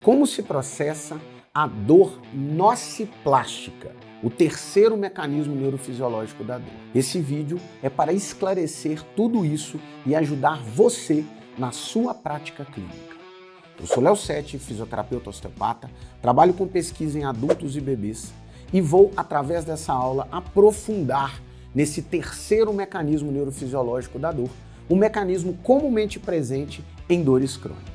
Como se processa a dor nociplástica, o terceiro mecanismo neurofisiológico da dor? Esse vídeo é para esclarecer tudo isso e ajudar você na sua prática clínica. Eu sou Léo Sete, fisioterapeuta osteopata, trabalho com pesquisa em adultos e bebês e vou, através dessa aula, aprofundar nesse terceiro mecanismo neurofisiológico da dor, um mecanismo comumente presente em dores crônicas.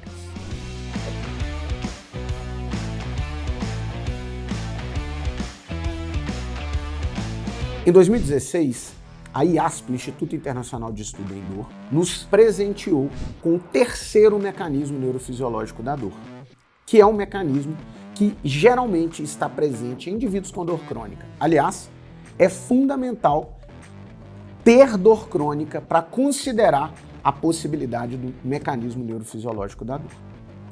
Em 2016, a IASP, Instituto Internacional de Estudo em Dor, nos presenteou com o terceiro mecanismo neurofisiológico da dor, que é um mecanismo que geralmente está presente em indivíduos com dor crônica. Aliás, é fundamental ter dor crônica para considerar a possibilidade do mecanismo neurofisiológico da dor.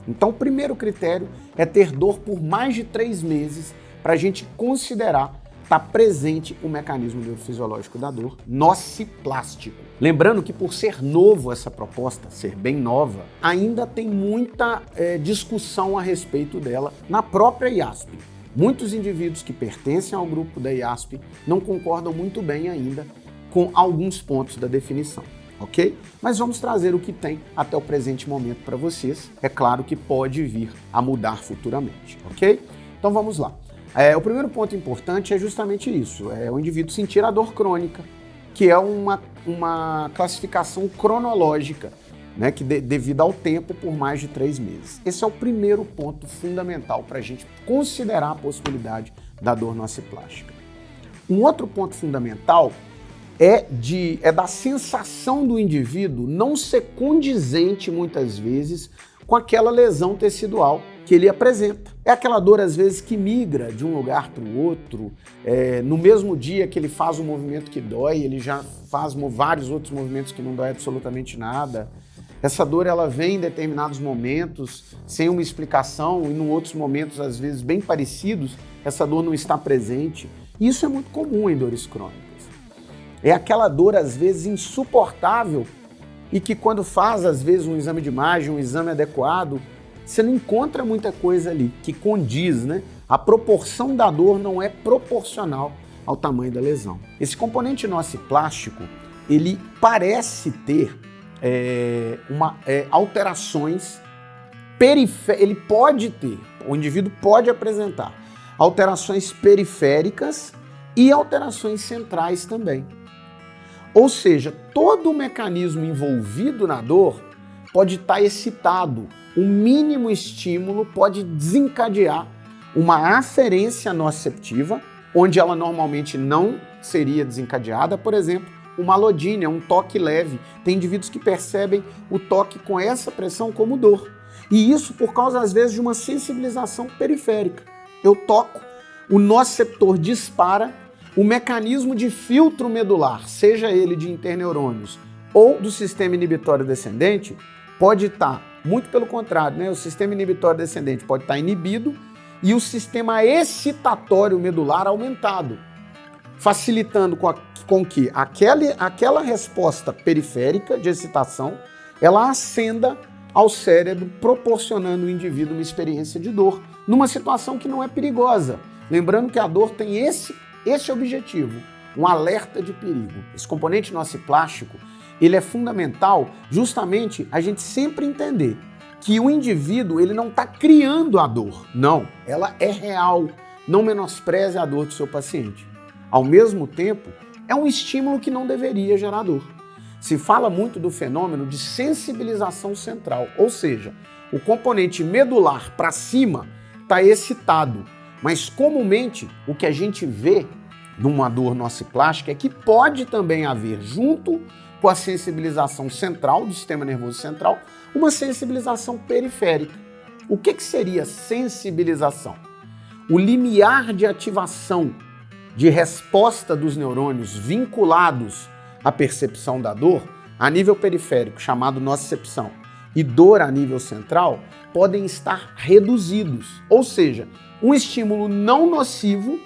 Então, o primeiro critério é ter dor por mais de 3 meses para a gente considerar está presente o mecanismo neurofisiológico da dor nociplástico. Lembrando que por ser novo essa proposta, ser bem nova, ainda tem muita discussão a respeito dela na própria IASP. Muitos indivíduos que pertencem ao grupo da IASP não concordam muito bem ainda com alguns pontos da definição, ok? Mas vamos trazer o que tem até o presente momento para vocês. É claro que pode vir a mudar futuramente, ok? Então vamos lá. O primeiro ponto importante é justamente isso, é o indivíduo sentir a dor crônica, que é uma classificação cronológica, né, que devido ao tempo por mais de 3 meses. Esse é o primeiro ponto fundamental para a gente considerar a possibilidade da dor nociplástica. Um outro ponto fundamental é da sensação do indivíduo não ser condizente muitas vezes com aquela lesão tecidual que ele apresenta. É aquela dor, às vezes, que migra de um lugar para o outro. No mesmo dia que ele faz um movimento que dói, ele já faz vários outros movimentos que não dói absolutamente nada. Essa dor, ela vem em determinados momentos, sem uma explicação, e em outros momentos, às vezes, bem parecidos, essa dor não está presente. E isso é muito comum em dores crônicas. É aquela dor, às vezes, insuportável, e que quando faz, às vezes, um exame de imagem, um exame adequado, você não encontra muita coisa ali que condiz, né? A proporção da dor não é proporcional ao tamanho da lesão. Esse componente nociplástico, ele parece ter alterações periféricas, ele pode ter, o indivíduo pode apresentar alterações periféricas e alterações centrais também. Ou seja, todo o mecanismo envolvido na dor pode estar excitado. O mínimo estímulo pode desencadear uma aferência nociceptiva, onde ela normalmente não seria desencadeada. Por exemplo, uma alodínia, um toque leve. Tem indivíduos que percebem o toque com essa pressão como dor. E isso por causa, às vezes, de uma sensibilização periférica. Eu toco, o nociceptor dispara, o mecanismo de filtro medular, seja ele de interneurônios ou do sistema inibitório descendente, pode estar, muito pelo contrário, né? O sistema inibitório descendente pode estar inibido e o sistema excitatório medular aumentado, facilitando com que aquela resposta periférica de excitação, ela ascenda ao cérebro, proporcionando ao indivíduo uma experiência de dor, numa situação que não é perigosa. Lembrando que a dor tem esse objetivo, um alerta de perigo. Esse componente nociplástico, ele é fundamental justamente a gente sempre entender que o indivíduo, ele não está criando a dor. Não, ela é real. Não menospreze a dor do seu paciente. Ao mesmo tempo, é um estímulo que não deveria gerar dor. Se fala muito do fenômeno de sensibilização central, ou seja, o componente medular para cima está excitado. Mas comumente o que a gente vê numa dor nociplástica é que pode também haver, junto com a sensibilização central do sistema nervoso central, uma sensibilização periférica. O que seria sensibilização? O limiar de ativação de resposta dos neurônios vinculados à percepção da dor a nível periférico, chamado nocicepção, e dor a nível central, podem estar reduzidos. Ou seja, um estímulo não nocivo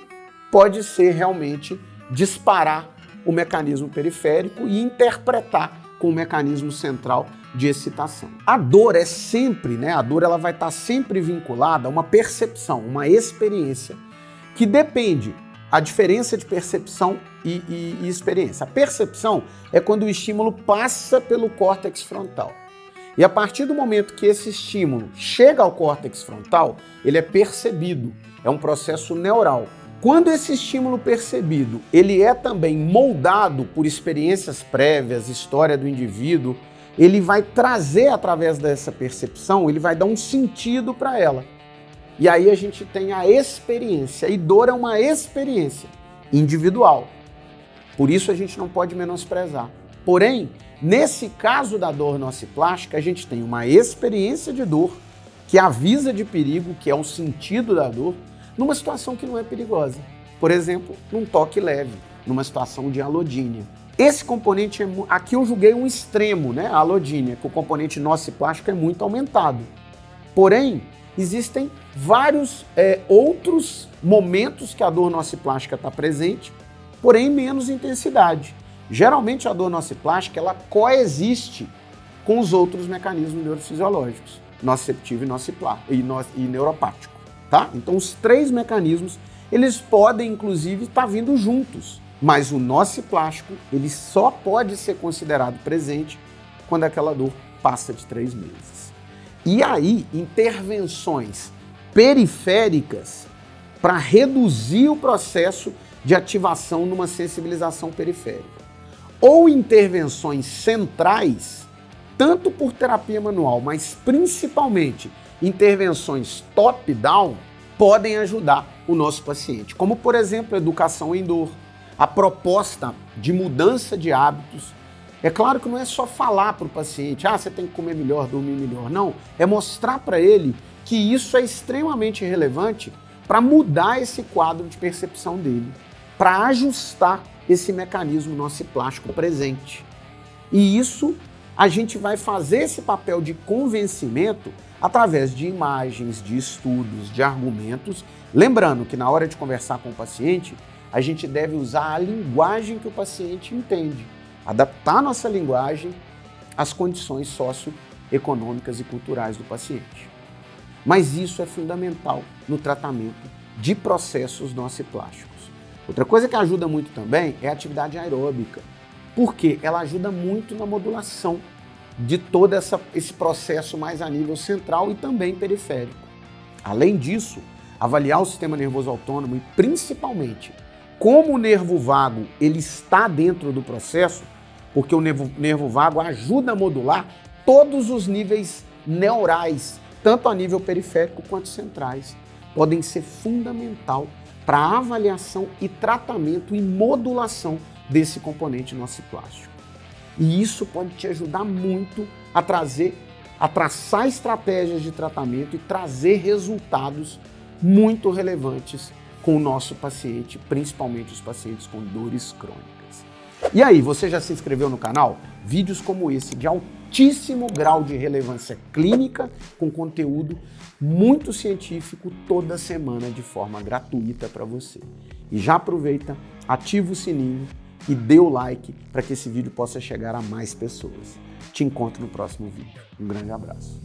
pode ser realmente disparar o mecanismo periférico e interpretar com o mecanismo central de excitação. A dor é sempre, a dor ela vai estar sempre vinculada a uma percepção, uma experiência, que depende a diferença de percepção e experiência. A percepção é quando o estímulo passa pelo córtex frontal. E a partir do momento que esse estímulo chega ao córtex frontal, ele é percebido, é um processo neural. Quando esse estímulo percebido, ele é também moldado por experiências prévias, história do indivíduo, ele vai trazer através dessa percepção, ele vai dar um sentido para ela. E aí a gente tem a experiência, e dor é uma experiência individual. Por isso a gente não pode menosprezar. Porém, nesse caso da dor nociplástica, a gente tem uma experiência de dor que avisa de perigo, que é o sentido da dor, numa situação que não é perigosa. Por exemplo, num toque leve, numa situação de alodínia. Esse componente, aqui eu julguei um extremo, a alodínia, que o componente nociplástico é muito aumentado. Porém, existem vários outros momentos que a dor nociplástica está presente, porém em menos intensidade. Geralmente a dor nociplástica ela coexiste com os outros mecanismos neurofisiológicos, nociceptivo e neuropático. Tá? Então os três mecanismos eles podem inclusive estar vindo juntos, mas o nociplástico ele só pode ser considerado presente quando aquela dor passa de 3 meses. E aí, intervenções periféricas para reduzir o processo de ativação numa sensibilização periférica. Ou intervenções centrais, tanto por terapia manual, mas principalmente intervenções top-down, podem ajudar o nosso paciente. Como, por exemplo, educação em dor, a proposta de mudança de hábitos. É claro que não é só falar para o paciente, você tem que comer melhor, dormir melhor. Não, é mostrar para ele que isso é extremamente relevante para mudar esse quadro de percepção dele, para ajustar esse mecanismo nociplástico presente. E isso a gente vai fazer esse papel de convencimento através de imagens, de estudos, de argumentos. Lembrando que na hora de conversar com o paciente, a gente deve usar a linguagem que o paciente entende. Adaptar nossa linguagem às condições socioeconômicas e culturais do paciente. Mas isso é fundamental no tratamento de processos nociplásticos. Outra coisa que ajuda muito também é a atividade aeróbica, porque ela ajuda muito na modulação de todo esse processo mais a nível central e também periférico. Além disso, avaliar o sistema nervoso autônomo e principalmente como o nervo vago ele está dentro do processo, porque o nervo vago ajuda a modular todos os níveis neurais, tanto a nível periférico quanto centrais. Podem ser fundamental para a avaliação e tratamento e modulação desse componente nociplástico. E isso pode te ajudar muito a traçar estratégias de tratamento e trazer resultados muito relevantes com o nosso paciente, principalmente os pacientes com dores crônicas. E aí, você já se inscreveu no canal? Vídeos como esse de altíssimo grau de relevância clínica, com conteúdo muito científico toda semana de forma gratuita para você. E já aproveita, ativa o sininho e dê o like para que esse vídeo possa chegar a mais pessoas. Te encontro no próximo vídeo. Um grande abraço.